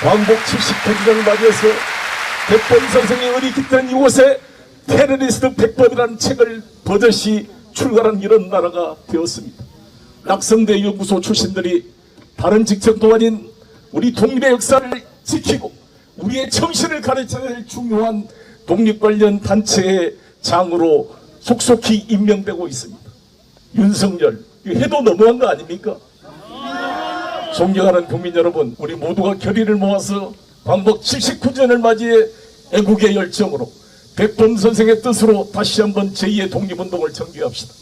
광복 79주년을 맞이해서 백범 선생의 의리 깃든 이곳에 테러리스트 백범이라는 책을 버젓이 출간한 이런 나라가 되었습니다. 낙성대 연구소 출신들이 다른 직책도 아닌 우리 독립의 역사를 지키고 우리의 정신을 가르쳐야 할 중요한 독립 관련 단체의 장으로 속속히 임명되고 있습니다. 윤석열, 이거 해도 너무한 거 아닙니까? 존경하는 국민 여러분, 우리 모두가 결의를 모아서 광복 79주년을 맞이해 애국의 열정으로 백범 선생의 뜻으로 다시 한번 제2의 독립운동을 전개합시다.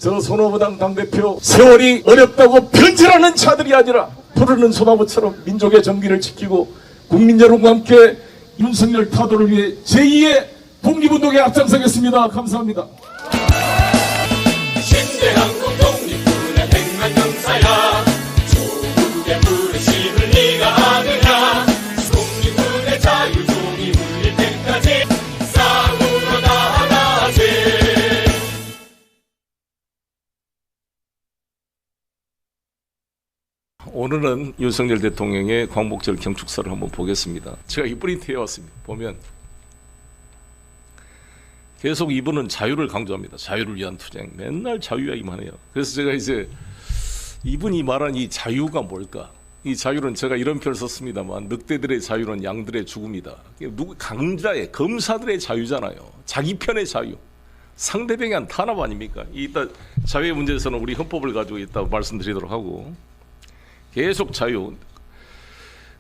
저 소나무당 당대표, 세월이 어렵다고 변질하는 자들이 아니라 푸르는 소나무처럼 민족의 정기를 지키고 국민 여러분과 함께 윤석열 타도를 위해 제2의 독립운동에 앞장서겠습니다. 감사합니다. 신대한국 독립군의 백만 병사야, 조국의 부르심을 네가 아느냐. 독립군의 자유종이 울릴 때까지 싸우러 나가세. 오늘은 윤석열 대통령의 광복절 경축사를 한번 보겠습니다. 제가 이 프린트해 왔습니다. 보면 계속 이분은 자유를 강조합니다. 자유를 위한 투쟁. 맨날 자유 이야기만 해요. 그래서 제가 이제 이분이 말한 이 자유가 뭘까? 이 자유는 제가 이런 표현을 썼습니다만, 늑대들의 자유는 양들의 죽음이다. 강자의, 검사들의 자유잖아요. 자기 편의 자유. 상대방에 한 탄압 아닙니까? 이따 자유의 문제에서는 우리 헌법을 가지고 이따 말씀드리도록 하고, 계속 자유.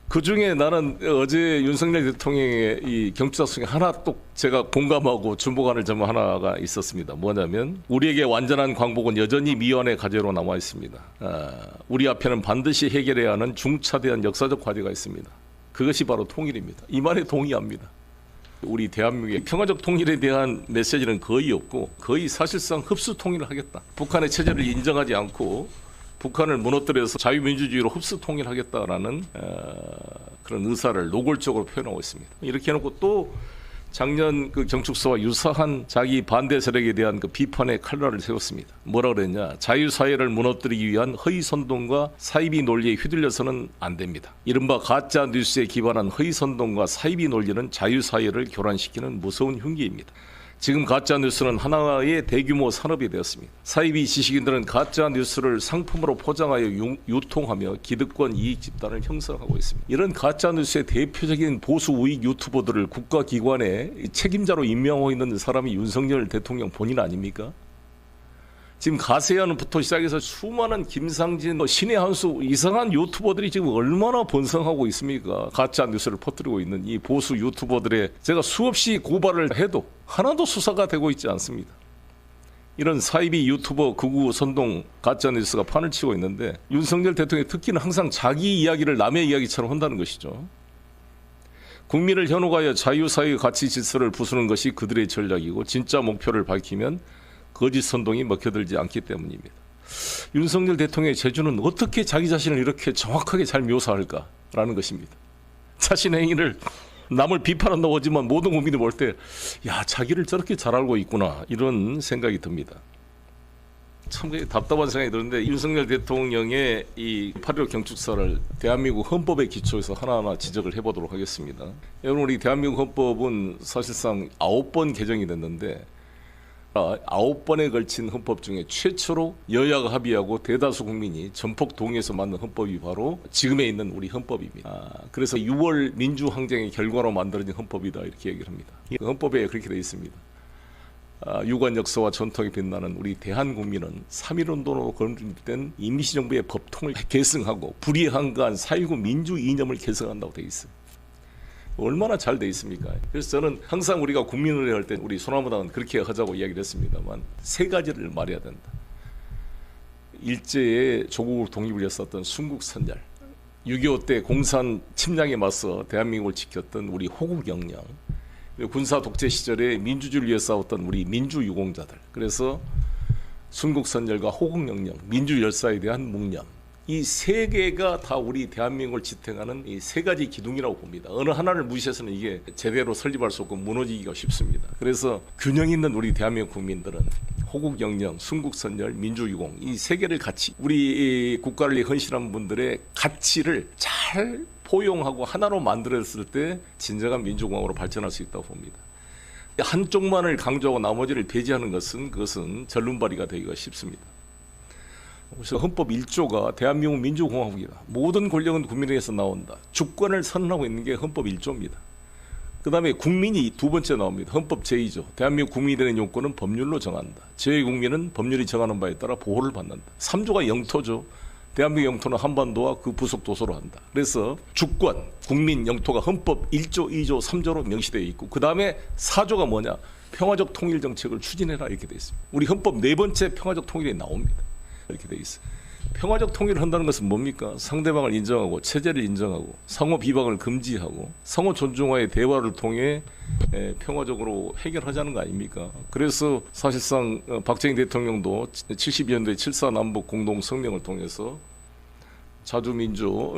그 중에 나는 어제 윤석열 대통령의 이 경축사 중에 하나 또 제가 공감하고 주목하는 점 하나가 있었습니다. 뭐냐면 우리에게 완전한 광복은 여전히 미완의 과제로 남아 있습니다. 우리 앞에는 반드시 해결해야 하는 중차대한 역사적 과제가 있습니다. 그것이 바로 통일입니다. 이 말에 동의합니다. 우리 대한민국의 평화적 통일에 대한 메시지는 거의 없고, 거의 사실상 흡수 통일을 하겠다. 북한의 체제를 인정하지 않고 북한을 무너뜨려서 자유민주주의로 흡수 통일하겠다라는 그런 의사를 노골적으로 표현하고 있습니다. 이렇게 해놓고 또 작년 그 경축사와 유사한 자기 반대 세력에 대한 그 비판의 칼날을 세웠습니다. 뭐라 그랬냐? 자유사회를 무너뜨리기 위한 허위선동과 사이비 논리에 휘둘려서는 안 됩니다. 이른바 가짜 뉴스에 기반한 허위선동과 사이비 논리는 자유사회를 교란시키는 무서운 흉기입니다. 지금 가짜뉴스는 하나의 대규모 산업이 되었습니다. 사이비 지식인들은 가짜뉴스를 상품으로 포장하여 유통하며 기득권 이익 집단을 형성하고 있습니다. 이런 가짜뉴스의 대표적인 보수 우익 유튜버들을 국가기관의 책임자로 임명하고 있는 사람이 윤석열 대통령 본인 아닙니까? 지금 가세현부터 시작해서 수많은 김상진, 신의 한수 이상한 유튜버들이 지금 얼마나 번성하고 있습니까? 가짜 뉴스를 퍼뜨리고 있는 이 보수 유튜버들의 제가 수없이 고발을 해도 하나도 수사가 되고 있지 않습니다. 이런 사이비 유튜버 극우 선동 가짜 뉴스가 판을 치고 있는데, 윤석열 대통령의 특기는 항상 자기 이야기를 남의 이야기처럼 한다는 것이죠. 국민을 현혹하여 자유사회의 가치 질서를 부수는 것이 그들의 전략이고, 진짜 목표를 밝히면 거짓 선동이 먹혀들지 않기 때문입니다. 윤석열 대통령의 재주는 어떻게 자기 자신을 이렇게 정확하게 잘 묘사할까라는 것입니다. 자신의 행위를 남을 비판한다고 하지만 모든 국민이 볼 때 야, 자기를 저렇게 잘 알고 있구나, 이런 생각이 듭니다. 참 답답한 생각이 드는데, 윤석열 대통령의 이 8.15 경축사를 대한민국 헌법의 기초에서 하나하나 지적을 해보도록 하겠습니다. 여러분, 우리 대한민국 헌법은 사실상 9번 개정이 됐는데 9번에 걸친 헌법 중에 최초로 여야가 합의하고 대다수 국민이 전폭 동의해서 만든 헌법이 바로 지금에 있는 우리 헌법입니다. 그래서 6월 민주항쟁의 결과로 만들어진 헌법이다, 이렇게 얘기를 합니다. 헌법에 그렇게 되어 있습니다. 유관 역사와 전통이 빛나는 우리 대한국민은 3.1운동으로 건립된 임시정부의 법통을 계승하고 불이한가한 4.19 민주 이념을 개성한다고 되어 있어요. 얼마나 잘 돼 있습니까? 그래서 저는 항상 우리가 국민의례 할 때 우리 소나무당은 그렇게 하자고 이야기를 했습니다만, 세 가지를 말해야 된다. 일제의 조국 독립을 위했었던 순국선열, 6.25 때 공산 침략에 맞서 대한민국을 지켰던 우리 호국영령, 군사 독재 시절에 민주주의를 위해 싸웠던 우리 민주유공자들, 그래서 순국선열과 호국영령, 민주열사에 대한 묵념, 이 세 개가 다 우리 대한민국을 지탱하는 이 세 가지 기둥이라고 봅니다. 어느 하나를 무시해서는 이게 제대로 설립할 수 없고 무너지기가 쉽습니다. 그래서 균형 있는 우리 대한민국 국민들은 호국영령, 순국선열, 민주유공, 이 세 개를 같이 우리 국가를 위해 헌신한 분들의 가치를 잘 포용하고 하나로 만들었을 때 진정한 민주공화국으로 발전할 수 있다고 봅니다. 한쪽만을 강조하고 나머지를 배제하는 그것은 절름발이가 되기가 쉽습니다. 그래서 헌법 1조가 대한민국 민주공화국이다. 모든 권력은 국민에게서 나온다. 주권을 선언하고 있는 게 헌법 1조입니다. 그 다음에 국민이 두 번째 나옵니다. 헌법 제2조. 대한민국 국민이 되는 요건은 법률로 정한다. 제2국민은 법률이 정하는 바에 따라 보호를 받는다. 3조가 영토죠. 대한민국 영토는 한반도와 그 부속 도서로 한다. 그래서 주권, 국민, 영토가 헌법 1조, 2조, 3조로 명시되어 있고 그 다음에 4조가 뭐냐? 평화적 통일 정책을 추진해라 이렇게 되어 있습니다. 우리 헌법 네 번째 평화적 통일이 나옵니다. 이렇게 되어 있어요. 평화적 통일을 한다는 것은 뭡니까? 상대방을 인정하고 체제를 인정하고 상호 비방을 금지하고 상호 존중와의 대화를 통해 평화적으로 해결하자는 거 아닙니까? 그래서 사실상 박정희 대통령도 72년도에 7.4 남북 공동 성명을 통해서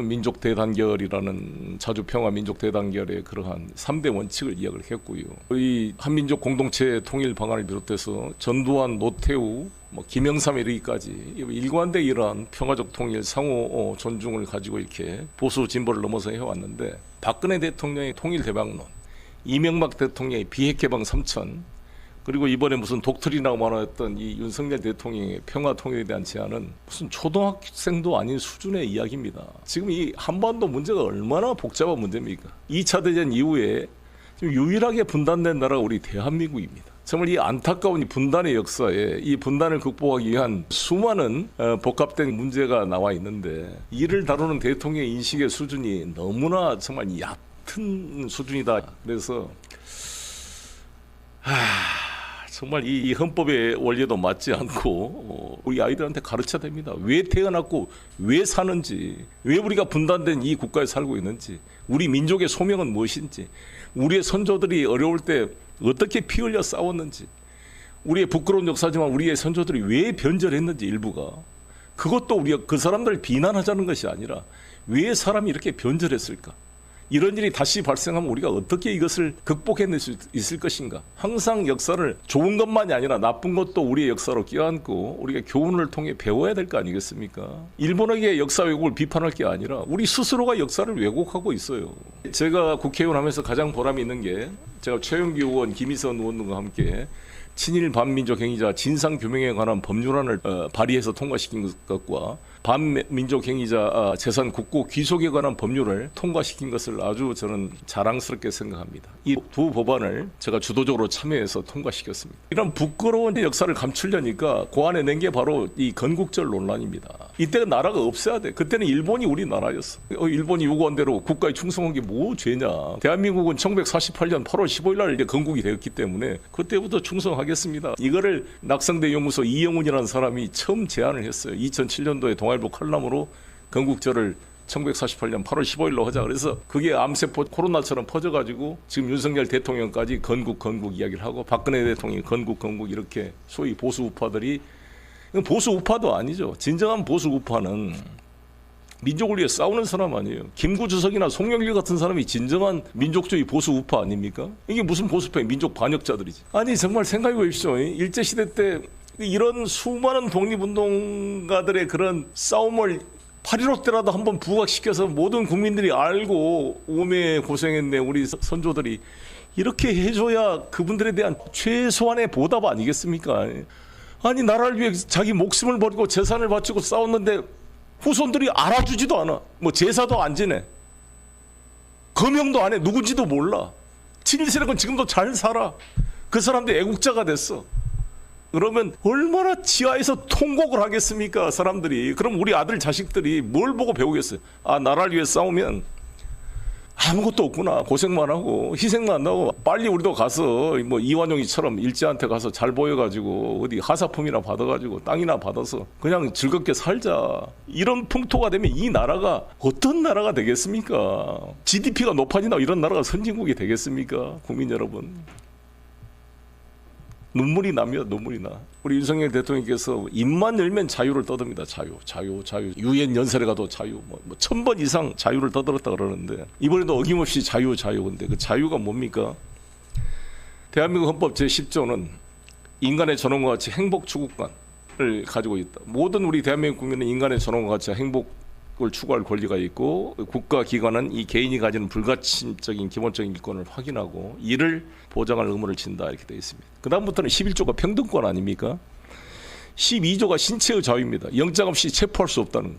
민족 대단결이라는 자주평화 민족 대단결의 그러한 3대 원칙을 이야기를 했고요. 이 한민족 공동체 통일 방안을 비롯해서 전두환, 노태우, 김영삼에 이르기까지 일관되게 이러한 평화적 통일, 상호 존중을 가지고 이렇게 보수 진보를 넘어서 해왔는데 박근혜 대통령의 통일 대박론, 이명박 대통령의 비핵 개방 3천, 그리고 이번에 무슨 독트리라고 말했던 이 윤석열 대통령의 평화 통일에 대한 제안은 무슨 초등학생도 아닌 수준의 이야기입니다. 지금 이 한반도 문제가 얼마나 복잡한 문제입니까? 2차 대전 이후에 지금 유일하게 분단된 나라가 우리 대한민국입니다. 정말 이 안타까운 이 분단의 역사에 이 분단을 극복하기 위한 수많은 복합된 문제가 나와 있는데 이를 다루는 대통령의 인식의 수준이 너무나 정말 얕은 수준이다. 그래서 정말 이 헌법의 원리에도 맞지 않고 우리 아이들한테 가르쳐야 됩니다. 왜 태어났고 왜 사는지, 왜 우리가 분단된 이 국가에 살고 있는지, 우리 민족의 소명은 무엇인지, 우리의 선조들이 어려울 때 어떻게 피 흘려 싸웠는지, 우리의 부끄러운 역사지만 우리의 선조들이 왜 변절했는지 일부가, 그것도 우리가 그 사람들을 비난하자는 것이 아니라 왜 사람이 이렇게 변절했을까? 이런 일이 다시 발생하면 우리가 어떻게 이것을 극복해낼 수 있을 것인가? 항상 역사를 좋은 것만이 아니라 나쁜 것도 우리의 역사로 껴안고 우리가 교훈을 통해 배워야 될 거 아니겠습니까? 일본에게 역사 왜곡을 비판할 게 아니라 우리 스스로가 역사를 왜곡하고 있어요. 제가 국회의원 하면서 가장 보람이 있는 게 제가 최영기 의원, 김희선 의원과 함께 친일 반민족 행위자 진상규명에 관한 법률안을 발의해서 통과시킨 것과 반민족 행위자 재산 국고 귀속에 관한 법률을 통과시킨 것을 아주 저는 자랑스럽게 생각합니다. 이 두 법안을 제가 주도적으로 참여해서 통과시켰습니다. 이런 부끄러운 역사를 감추려니까 고안해 낸 게 바로 이 건국절 논란입니다. 이때가 나라가 없어야 돼. 그때는 일본이 우리 나라였어. 일본이 요구한 대로 국가에 충성한 게 뭐 죄냐. 대한민국은 1948년 8월 15일 날 이제 건국이 되었기 때문에 그때부터 충성하겠습니다. 이거를 낙성대 연구소 이영훈이라는 사람이 처음 제안을 했어요. 2007년도에 동아일보 칼럼으로 건국절을 1948년 8월 15일로 하자. 그래서 그게 암세포 코로나처럼 퍼져가지고 지금 윤석열 대통령까지 건국 이야기를 하고 박근혜 대통령이 건국 이렇게 소위 보수 우파들이, 보수 우파도 아니죠. 진정한 보수 우파는 민족을 위해 싸우는 사람 아니에요. 김구주석이나 송영길 같은 사람이 진정한 민족주의 보수 우파 아닙니까? 이게 무슨 보수파예요? 민족 반역자들이지. 아니 정말 생각해 보십시오. 일제시대 때 이런 수많은 독립운동가들의 그런 싸움을 8.15 때라도 한번 부각시켜서 모든 국민들이 알고 오매 고생했네 우리 선조들이, 이렇게 해줘야 그분들에 대한 최소한의 보답 아니겠습니까? 아니 나라를 위해 자기 목숨을 버리고 재산을 바치고 싸웠는데 후손들이 알아주지도 않아. 뭐 제사도 안 지내, 거명도 안 해, 누군지도 몰라. 친일 세력은 지금도 잘 살아. 그 사람들 애국자가 됐어. 그러면 얼마나 지하에서 통곡을 하겠습니까 사람들이. 그럼 우리 아들 자식들이 뭘 보고 배우겠어요? 아, 나라를 위해 싸우면 아무것도 없구나, 고생만 하고 희생만 하고 빨리 우리도 가서 뭐 이완용이처럼 일제한테 가서 잘 보여가지고 어디 하사품이나 받아가지고 땅이나 받아서 그냥 즐겁게 살자, 이런 풍토가 되면 이 나라가 어떤 나라가 되겠습니까? GDP가 높아진다고 이런 나라가 선진국이 되겠습니까? 국민 여러분, 눈물이 납니다. 눈물이 나. 우리 윤석열 대통령께서 입만 열면 자유를 떠듭니다. 자유. 유엔 연설에 가도 자유, 뭐 1000번 이상 자유를 떠들었다 그러는데 이번에도 어김없이 자유. 근데 그 자유가 뭡니까? 대한민국 헌법 제10조는 인간의 존엄과 가치, 행복 추구관을 가지고 있다. 모든 우리 대한민국 국민은 인간의 존엄과 가치, 행복을 걸 추구할 권리가 있고 국가기관은 이 개인이 가지는 불가침적인 기본적인 일권을 확인하고 이를 보장할 의무를 진다 이렇게 되어 있습니다. 그 다음부터는 11조가 평등권 아닙니까? 12조가 신체의 자유입니다. 영장 없이 체포할 수 없다는 거.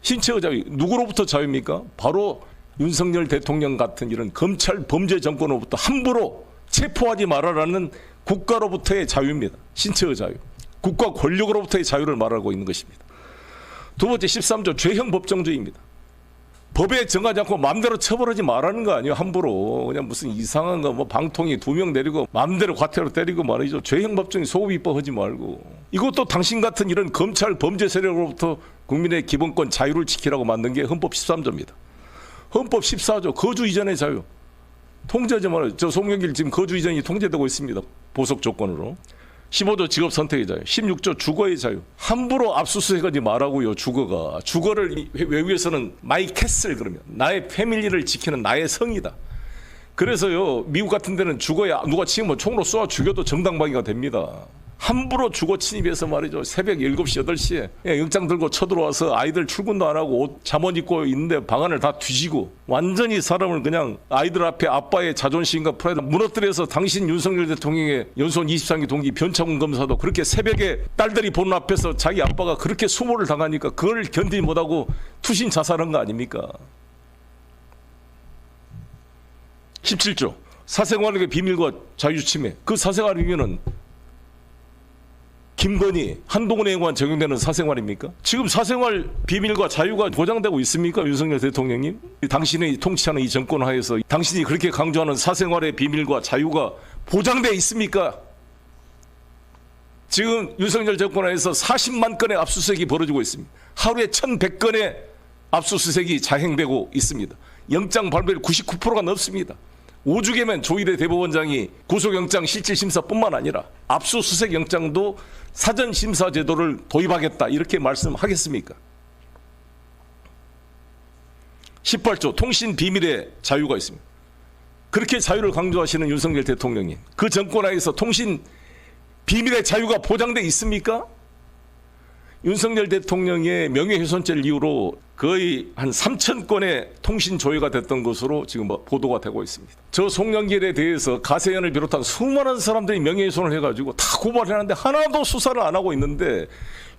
신체의 자유 누구로부터 자유입니까? 바로 윤석열 대통령 같은 이런 검찰 범죄 정권으로부터 함부로 체포하지 말아라는 국가로부터의 자유입니다. 신체의 자유. 국가 권력으로부터의 자유를 말하고 있는 것입니다. 두 번째 13조 죄형 법정주의입니다. 법에 정하지 않고 마음대로 처벌하지 말라는 거 아니에요. 함부로 그냥 무슨 이상한 거 뭐 방통위 2명 내리고 마음대로 과태료 때리고 말이죠. 죄형 법정이 소급입법 하지 말고 이것도 당신 같은 이런 검찰 범죄 세력으로부터 국민의 기본권 자유를 지키라고 만든 게 헌법 13조입니다. 헌법 14조 거주 이전의 자유. 통제하지 말아요. 저 송영길 지금 거주 이전이 통제되고 있습니다. 보석 조건으로. 15조 직업 선택의 자유, 16조 주거의 자유. 함부로 압수수색하지 말라고요. 주거가. 주거를 외국에서는 마이 캐슬 그러면 나의 패밀리를 지키는 나의 성이다. 그래서요 미국 같은 데는 주거에 누가 치면 뭐 총으로 쏘아 죽여도 정당방위가 됩니다. 함부로 주거 침입해서 말이죠. 새벽 7시, 8시에 영장 들고 쳐들어와서 아이들 출근도 안 하고 옷 잠옷 입고 있는데 방안을 다 뒤지고 완전히 사람을 그냥 아이들 앞에 아빠의 자존심과 프라이드 무너뜨려서 당신 윤석열 대통령의 연수원 23기 동기 변창훈 검사도 그렇게 새벽에 딸들이 보는 앞에서 자기 아빠가 그렇게 수모를 당하니까 그걸 견디지 못하고 투신 자살한 거 아닙니까? 17조 사생활의 비밀과 자유 침해. 그 사생활이면은 김건희, 한동훈에 의한 적용되는 사생활입니까? 지금 사생활 비밀과 자유가 보장되고 있습니까? 윤석열 대통령님? 당신의 통치하는 이 정권 하에서 당신이 그렇게 강조하는 사생활의 비밀과 자유가 보장되어 있습니까? 지금 윤석열 정권 하에서 40만 건의 압수수색이 벌어지고 있습니다. 하루에 1,100건의 압수수색이 자행되고 있습니다. 영장 발부율 99%가 넘습니다. 오죽이면 조일의 대법원장이 구속영장 실질심사뿐만 아니라 압수수색 영장도 사전심사 제도를 도입하겠다 이렇게 말씀하겠습니까? 18조 통신 비밀의 자유가 있습니다. 그렇게 자유를 강조하시는 윤석열 대통령이 그 정권 하에서 통신 비밀의 자유가 보장돼 있습니까? 윤석열 대통령의 명예훼손죄를 이유로 거의 한 3,000건의 통신 조회가 됐던 것으로 지금 보도가 되고 있습니다. 저 송영길에 대해서 가세연을 비롯한 수많은 사람들이 명예훼손을 해가지고 다 고발해놨는데 하나도 수사를 안 하고 있는데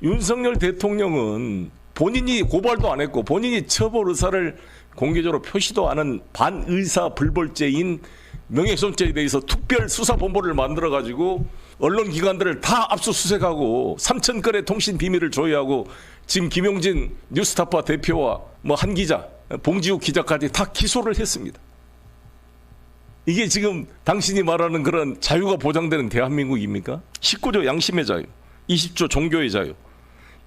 윤석열 대통령은 본인이 고발도 안 했고 본인이 처벌 의사를 공개적으로 표시도 않은 반의사 불벌죄인 명예훼손죄에 대해서 특별수사본부를 만들어가지고 언론기관들을 다 압수수색하고 3,000건의 통신 비밀을 조회하고 지금 김용진 뉴스타파 대표와 뭐 한 기자, 봉지욱 기자까지 다 기소를 했습니다. 이게 지금 당신이 말하는 그런 자유가 보장되는 대한민국입니까? 19조 양심의 자유, 20조 종교의 자유,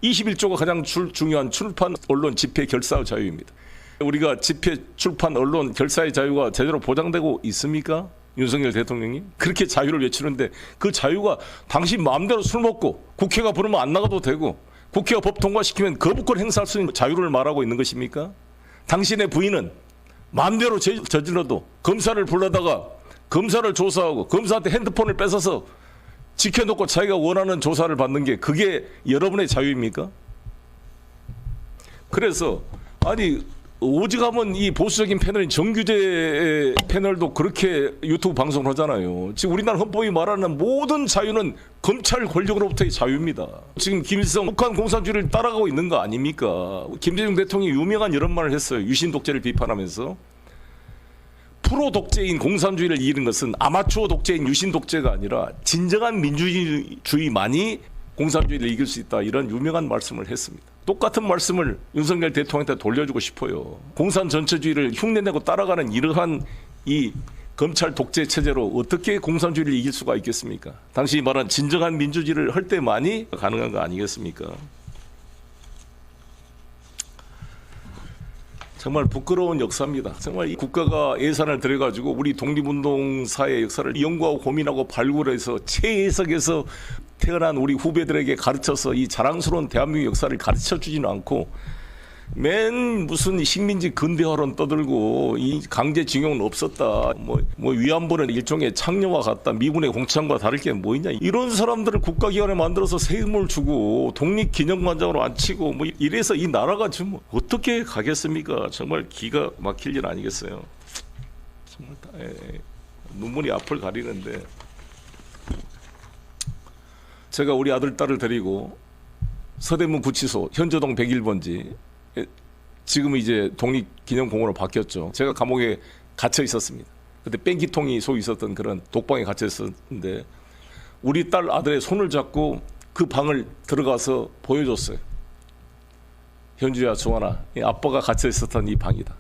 21조가 가장 중요한 출판, 언론, 집회, 결사의 자유입니다. 우리가 집회, 출판, 언론, 결사의 자유가 제대로 보장되고 있습니까? 윤석열 대통령이 그렇게 자유를 외치는데 그 자유가 당신 마음대로 술 먹고 국회가 부르면 안 나가도 되고 국회가 법 통과시키면 거부권 행사할 수 있는 자유를 말하고 있는 것입니까? 당신의 부인은 마음대로 저질러도 검사를 불러다가 검사를 조사하고 검사한테 핸드폰을 뺏어서 지켜놓고 자기가 원하는 조사를 받는 게 그게 여러분의 자유입니까? 그래서 아니 오직하면 이 보수적인 패널인 정규제 패널도 그렇게 유튜브 방송을 하잖아요. 지금 우리나라 헌법이 말하는 모든 자유는 검찰 권력으로부터의 자유입니다. 지금 김일성 북한 공산주의를 따라가고 있는 거 아닙니까? 김대중 대통령이 유명한 이런 말을 했어요. 유신 독재를 비판하면서 프로 독재인 공산주의를 이기는 것은 아마추어 독재인 유신 독재가 아니라 진정한 민주주의만이 공산주의를 이길 수 있다 이런 유명한 말씀을 했습니다. 똑같은 말씀을 윤석열 대통령한테 돌려주고 싶어요. 공산 전체주의를 흉내내고 따라가는 이러한 이 검찰 독재 체제로 어떻게 공산주의를 이길 수가 있겠습니까? 당신이 말한 진정한 민주주의를 할 때만이 가능한 거 아니겠습니까? 정말 부끄러운 역사입니다. 정말 이 국가가 예산을 들여가지고 우리 독립운동사의 역사를 연구하고 고민하고 발굴해서 최애석에서 태어난 우리 후배들에게 가르쳐서 이 자랑스러운 대한민국 역사를 가르쳐 주지는 않고 맨 무슨 식민지 근대화론 떠들고 이 강제징용은 없었다. 뭐 위안부는 일종의 창녀와 같다. 미군의 공창과 다를 게 뭐 있냐. 이런 사람들을 국가기관에 만들어서 세금을 주고 독립기념관장으로 앉히고 뭐 이래서 이 나라가 지금 어떻게 가겠습니까? 정말 기가 막힐 일 아니겠어요? 정말 눈물이 앞을 가리는데 제가 우리 아들 딸을 데리고 서대문 구치소 현저동 101번지 지금 이제 독립기념공원으로 바뀌었죠. 제가 감옥에 갇혀 있었습니다. 그때 뺑기통이 소 있었던 그런 독방에 갇혀 있었는데 우리 딸 아들의 손을 잡고 그 방을 들어가서 보여줬어요. 현주야, 주환아, 아빠가 갇혀 있었던 이 방이다.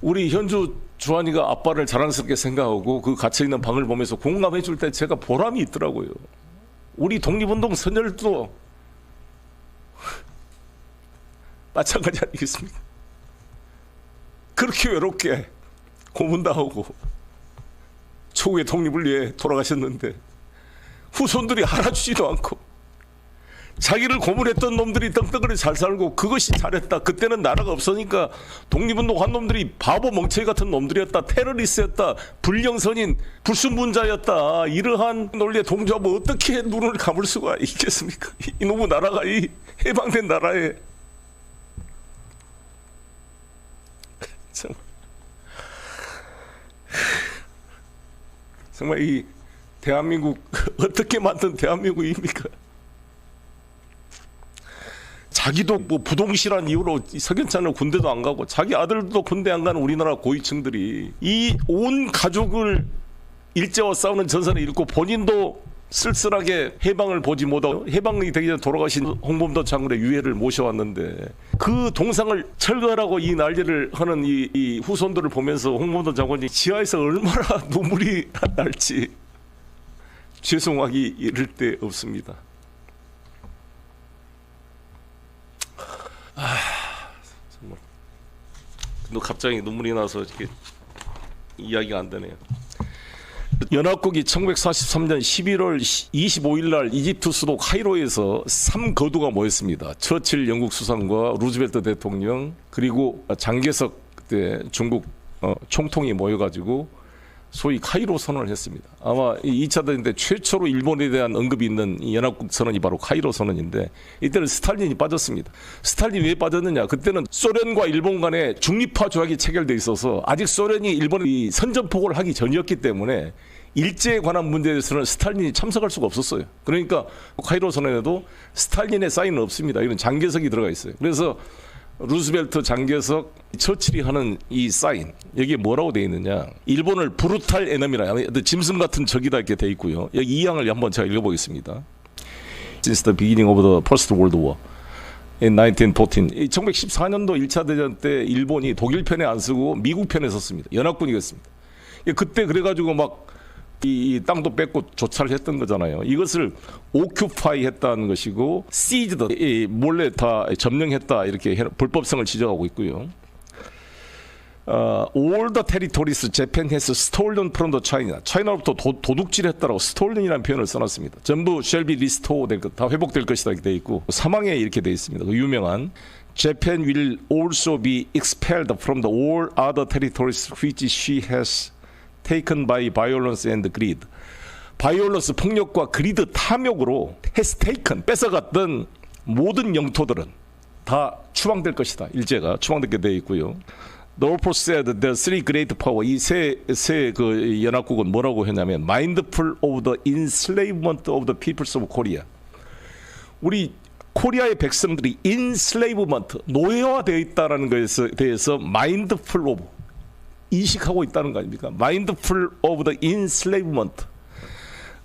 우리 현주, 주환이가 아빠를 자랑스럽게 생각하고 그 갇혀 있는 방을 보면서 공감해 줄 때 제가 보람이 있더라고요. 우리 독립운동 선열도 마찬가지 아니겠습니까? 그렇게 외롭게 고문당하고 초국의 독립을 위해 돌아가셨는데 후손들이 알아주지도 않고 자기를 고문했던 놈들이 떡떡하니 잘 살고 그것이 잘했다. 그때는 나라가 없으니까 독립운동 한 놈들이 바보 멍청이 같은 놈들이었다. 테러리스트였다. 불령선인 불순분자였다. 이러한 논리에 동조하면 어떻게 눈을 감을 수가 있겠습니까? 이놈의 나라가 이 해방된 나라에 정말 이 대한민국 어떻게 만든 대한민국입니까? 자기도 뭐 부동실한 이유로 석연찮은 군대도 안 가고 자기 아들도 군대 안 가는 우리나라 고위층들이 이 온 가족을 일제와 싸우는 전선에 잃고 본인도 쓸쓸하게 해방을 보지 못하고 해방이 되기 전에 돌아가신 홍범도 장군의 유해를 모셔왔는데 그 동상을 철거하라고 이 난리를 하는 이 후손들을 보면서 홍범도 장군이 지하에서 얼마나 눈물이 날지 죄송하기 이를 데 없습니다. 정말 너 갑자기 눈물이 나서 이렇게 이야기가 안 되네요. 연합국이 1943년 11월 25일 날 이집트 수도 카이로에서 3거두가 모였습니다. 처칠 영국 수상과 루즈벨트 대통령 그리고 장개석 그때 중국 총통이 모여가지고 소위 카이로 선언을 했습니다. 아마 2차 대전 때 최초로 일본에 대한 언급이 있는 이 연합국 선언이 바로 카이로 선언인데 이때는 스탈린이 빠졌습니다. 스탈린이 왜 빠졌느냐? 그때는 소련과 일본 간에 중립화 조약이 체결돼 있어서 아직 소련이 일본에 선전포고를 하기 전이었기 때문에 일제에 관한 문제에 대해서는 스탈린이 참석할 수가 없었어요. 그러니까 카이로 선언에도 스탈린의 사인은 없습니다. 이건 장개석이 들어가 있어요. 그래서 루스벨트, 장개석, 처칠이 하는 이 사인 여기에 뭐라고 되어 있느냐? 일본을 브루탈 에너미라 짐승 같은 적이다 이렇게 되어 있고요. 여기 2항을 한번 제가 읽어보겠습니다. Since the beginning of the First World War in 1914, 1914년도 1차 대전 때 일본이 독일 편에 안 쓰고 미국 편에 섰습니다. 연합군이었습니다. 그때 그래가지고 막 이 땅도 뺏고 조차를 했던 거잖아요. 이것을 오큐파이 했다는 것이고 시즈드 몰래 다 점령했다 이렇게 불법성을 지적하고 있고요. All the territories Japan has stolen from the China. 차이나로부터 도둑질했다라고 stolen이라는 표현을 써놨습니다. 전부 shall be restored, 다 회복될 것이다 이렇게 돼 있고 3항에 이렇게 돼 있습니다. 그 유명한 Japan will also be expelled from the all other territories which she has taken by violence and greed. 바이올런스 폭력과 그리드 탐욕으로 has taken 뺏어갔던 모든 영토들은 다 추방될 것이다. 일제가 추방되게 되어 있고요. The report said the three great power 이 세 그 연합국은 뭐라고 했냐면 mindful of the enslavement of the peoples of Korea. 우리 코리아의 백성들이 enslavement 노예화되어 있다라는 것에 대해서 mindful of 인식하고 있다는 거 아닙니까? Mindful of the enslavement.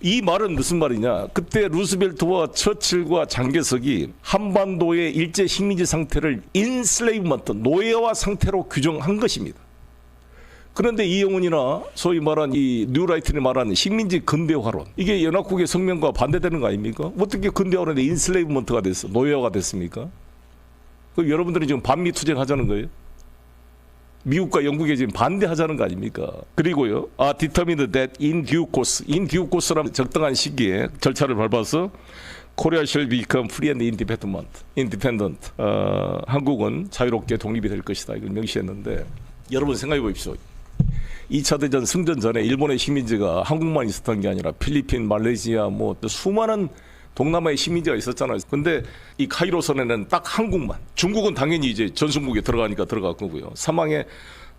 이 말은 무슨 말이냐? 그때 루스벨트와 처칠과 장개석이 한반도의 일제 식민지 상태를 enslavement, 노예화 상태로 규정한 것입니다. 그런데 이영훈이나 소위 말한 이 뉴라이트니 말하는 식민지 근대화론 이게 연합국의 성명과 반대되는 거 아닙니까? 어떻게 근대화론에 enslavement가 됐어? 노예화가 됐습니까? 그럼 여러분들이 지금 반미 투쟁하자는 거예요? 미국과 영국에 지금 반대하자는 거 아닙니까? 그리고요, determined that in due course, in due course라는 적당한 시기에 절차를 밟아서 Korea shall become free and independent. 한국은 자유롭게 독립이 될 것이다. 이걸 명시했는데 여러분 생각해 보십시오. 2차 대전 승전 전에 일본의 식민지가 한국만 있었던 게 아니라 필리핀, 말레이시아 뭐 또 수많은 동남아의 식민지가 있었잖아요. 근데 이 카이로 선에는 딱 한국만, 중국은 당연히 이제 전순국에 들어가니까 들어갈 거고요. 사망에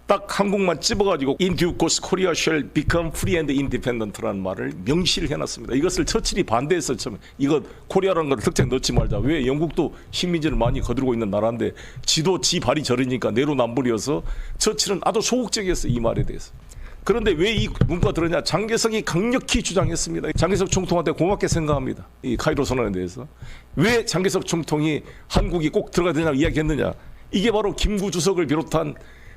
딱 한국만 찝어가지고 In due course Korea shall become free and independent라는 말을 명시를 해놨습니다. 이것을 처칠이 반대해서 처음에 이거 코리아라는 걸 특징 넣지 말자. 왜? 영국도 식민지를 많이 거두고 있는 나라인데 지도 지 발이 저리니까 내로남불이어서 처칠은 아주 소극적이었어요. 이 말에 대해서. 그런데 왜 이 문구가 들었냐? 장개석이 강력히 주장했습니다. 장개석 총통한테 고맙게 생각합니다. 이 카이로 선언에 대해서. 왜 장개석 총통이 한국이 꼭 들어가야 되냐고 이야기했느냐? 이게 바로 김구 주석을 비롯한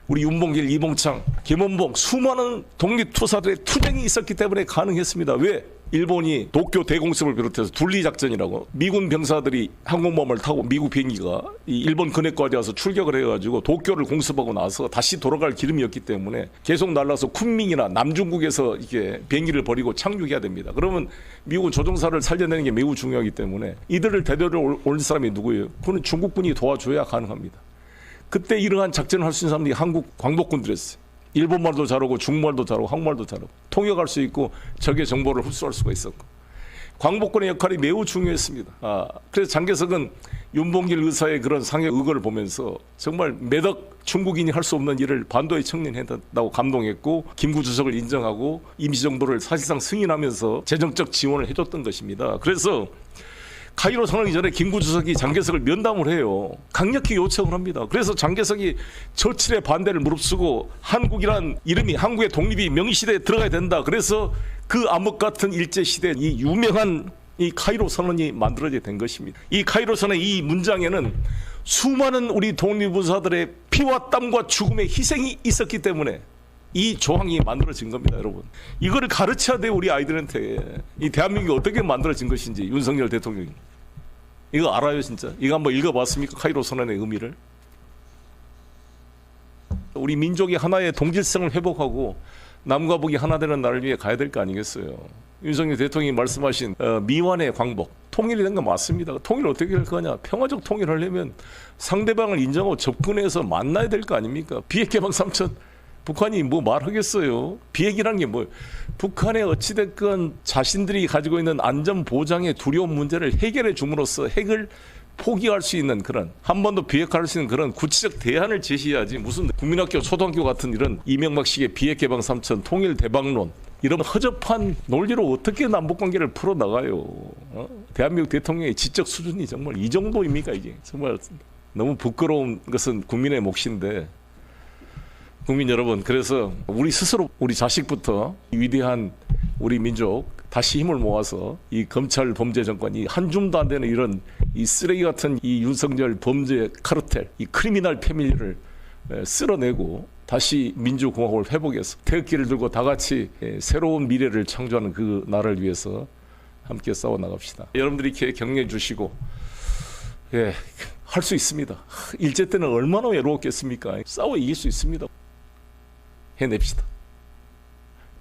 우리 윤봉길, 이봉창, 김원봉 수많은 독립투사들의 투쟁이 있었기 때문에 가능했습니다. 왜? 일본이 도쿄 대공습을 비롯해서 둘리작전이라고 미군 병사들이 항공모함을 타고 미국 비행기가 이 일본 근해까지 와서 출격을 해가지고 도쿄를 공습하고 나서 다시 돌아갈 기름이었기 때문에 계속 날라서 쿤밍이나 남중국에서 이게 비행기를 버리고 착륙해야 됩니다. 그러면 미국은 조종사를 살려내는 게 매우 중요하기 때문에 이들을 대대로 올 사람이 누구예요? 그건 중국군이 도와줘야 가능합니다. 그때 이러한 작전을 할 수 있는 사람들이 한국 광복군들이었어요. 일본말도 잘하고 중국말도 잘하고 한국말도 잘하고 통역할 수 있고 적의 정보를 흡수할 수가 있었고 광복군의 역할이 매우 중요했습니다. 그래서 장개석은 윤봉길 의사의 그런 상해 의거를 보면서 정말 매덕 중국인이 할 수 없는 일을 반도에 청년했다고 감동했고 김구 주석을 인정하고 임시정부를 사실상 승인하면서 재정적 지원을 해줬던 것입니다. 그래서 카이로 선언 이전에 김구 주석이 장개석을 면담을 해요. 강력히 요청을 합니다. 그래서 장개석이 처칠의 반대를 무릅쓰고 한국이란 이름이 한국의 독립이 명시대에 들어가야 된다. 그래서 그 암흑 같은 일제 시대 이 유명한 이 카이로 선언이 만들어지게 된 것입니다. 이 카이로 선언의 이 문장에는 수많은 우리 독립운사들의 피와 땀과 죽음의 희생이 있었기 때문에 이 조항이 만들어진 겁니다, 여러분. 이거를 가르쳐야 돼요, 우리 아이들한테. 이 대한민국이 어떻게 만들어진 것인지 윤석열 대통령이. 이거 알아요, 진짜? 이거 한번 읽어봤습니까? 카이로 선언의 의미를. 우리 민족이 하나의 동질성을 회복하고 남과 북이 하나 되는 날을 위해 가야 될 거 아니겠어요? 윤석열 대통령이 말씀하신 미완의 광복. 통일이 된 거 맞습니다. 통일 어떻게 할 거냐? 평화적 통일을 하려면 상대방을 인정하고 접근해서 만나야 될 거 아닙니까? 비핵개방 3천 북한이 뭐 말하겠어요? 비핵이란 게 뭐예요? 북한에 어찌됐건 자신들이 가지고 있는 안전보장의 두려운 문제를 해결해 줌으로써 핵을 포기할 수 있는 그런 한 번도 비핵화할 수 있는 그런 구체적 대안을 제시해야지 무슨 국민학교 초등학교 같은 이런 이명박식의 비핵개방 3천 통일 대박론 이런 허접한 논리로 어떻게 남북관계를 풀어나가요? 대한민국 대통령의 지적 수준이 정말 이 정도입니까? 이게 정말 너무 부끄러운 것은 국민의 몫인데 국민 여러분, 그래서 우리 스스로 우리 자식부터 위대한 우리 민족 다시 힘을 모아서 이 검찰 범죄 정권, 이 한 줌도 안 되는 이런 이 쓰레기 같은 이 윤석열 범죄 카르텔, 이 크리미널 패밀리를 쓸어내고 다시 민주공화국을 회복해서 태극기를 들고 다 같이 새로운 미래를 창조하는 그 나라를 위해서 함께 싸워 나갑시다. 여러분들이 이렇게 격려해 주시고 할 수 있습니다. 일제 때는 얼마나 외로웠겠습니까? 싸워 이길 수 있습니다. 해냅시다.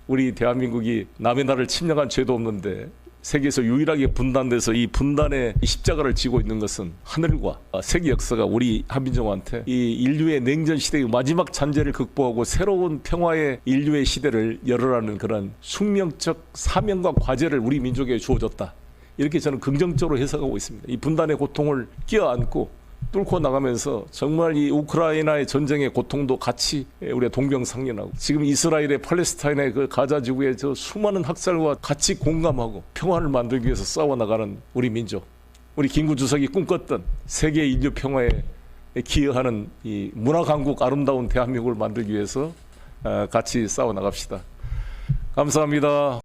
우리 대한민국이 남의 나라를 침략한 죄도 없는데 세계에서 유일하게 분단돼서 이 분단의 십자가를 지고 있는 것은 하늘과 세계 역사가 우리 한민족한테 이 인류의 냉전 시대의 마지막 잔재를 극복하고 새로운 평화의 인류의 시대를 열어라는 그런 숙명적 사명과 과제를 우리 민족에 주어졌다. 이렇게 저는 긍정적으로 해석하고 있습니다. 이 분단의 고통을 끼어안고 뚫고 나가면서 정말 이 우크라이나의 전쟁의 고통도 같이 우리가 동병상련하고 지금 이스라엘의 팔레스타인의 그 가자 지구의 저 수많은 학살과 같이 공감하고 평화를 만들기 위해서 싸워나가는 우리 민족, 우리 김구 주석이 꿈꿨던 세계 인류 평화에 기여하는 이 문화 강국 아름다운 대한민국을 만들기 위해서 같이 싸워나갑시다. 감사합니다.